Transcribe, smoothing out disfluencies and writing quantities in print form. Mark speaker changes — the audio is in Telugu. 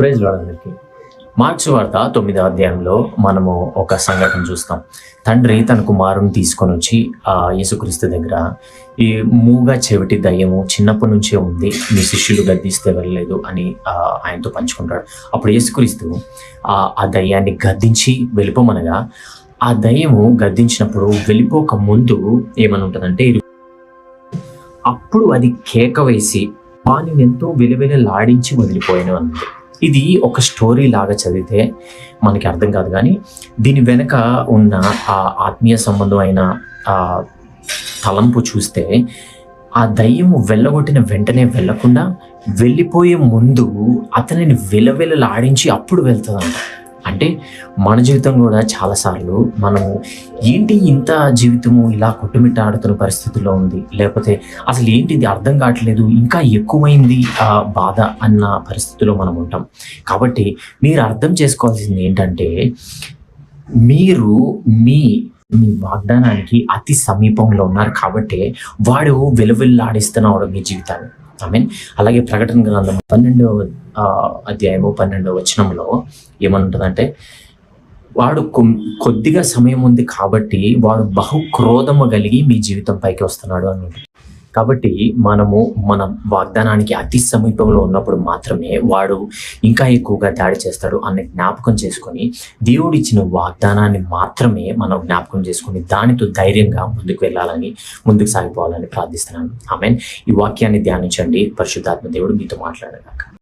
Speaker 1: Praise lord. మార్క్స్ వార్త 9వ అధ్యాయంలో మనము ఒక సంఘటన చూస్తాం. తండ్రి తన కుమారుని తీసుకొని వచ్చి యేసుక్రీస్తు దగ్గర, ఈ మూగ చెవిటి దయ్యము చిన్నప్పటి నుంచే ఉంది, మీ శిష్యులు గద్దిస్తే వెళ్ళలేదు అని ఆయనతో పంచుకుంటాడు. అప్పుడు యేసుక్రీస్తు ఆ దయ్యాన్ని గద్దించి వెళ్ళిపోమనగా, ఆ దయ్యము గద్దించినప్పుడు వెళ్ళిపోక ముందు ఏమని ఉంటుందంటే, అప్పుడు అది కేక వేసి వాణ్ణి ఎంతో వెలువెలలాడించి వదిలిపోయాను అన్నది. ఇది ఒక స్టోరీ లాగా చదివితే మనకి అర్థం కాదు, కానీ దీని వెనక ఉన్న ఆ ఆత్మీయ సంబంధమైన తలంపు చూస్తే, ఆ దయ్యము వెళ్ళగొట్టిన వెంటనే వెళ్ళకుండా వెళ్ళిపోయే ముందు అతనిని వెలవెలలాడించి అప్పుడు వెళ్తుందంట. అంటే మన జీవితం కూడా చాలాసార్లు మనము ఏంటి ఇంత జీవితము ఇలా కొట్టుమిట్టాడుతున్న పరిస్థితుల్లో ఉంది, లేకపోతే అసలు ఏంటి ఇది అర్థం కావట్లేదు, ఇంకా ఎక్కువైంది ఆ బాధ అన్న పరిస్థితిలో మనం ఉంటాం. కాబట్టి మీరు అర్థం చేసుకోవాల్సింది ఏంటంటే, మీరు మీ వాగ్దానానికి అతి సమీపంలో ఉన్నారు కాబట్టి వాడు వెలువెల్లాడిస్తున్నాడు మీ జీవితాన్ని. ఆమేన్. అలాగే ప్రకటన గ్రంథం 12వ అధ్యాయము 12వ వచనంలో ఏమంటుందంటే, వాడు కొద్దిగా సమయం ఉంది కాబట్టి వాడు బహు క్రోధము కలిగి మీ జీవితం పైకి వస్తున్నాడు అని. కాబట్టి మనము మన వాగ్దానానికి అతి సమీపంలో ఉన్నప్పుడు మాత్రమే వాడు ఇంకా ఎక్కువగా దాడి చేస్తాడు అన్న జ్ఞాపకం చేసుకొని, దేవుడిచ్చిన వాగ్దానాన్ని మాత్రమే మనం జ్ఞాపకం చేసుకొని దానితో ధైర్యంగా ముందుకు సాగిపోవాలని ప్రార్థిస్తున్నాను. ఆమేన్. ఈ వాక్యాన్ని ధ్యానించండి. పరిశుద్ధాత్మ దేవుడు మీతో మాట్లాడగాక.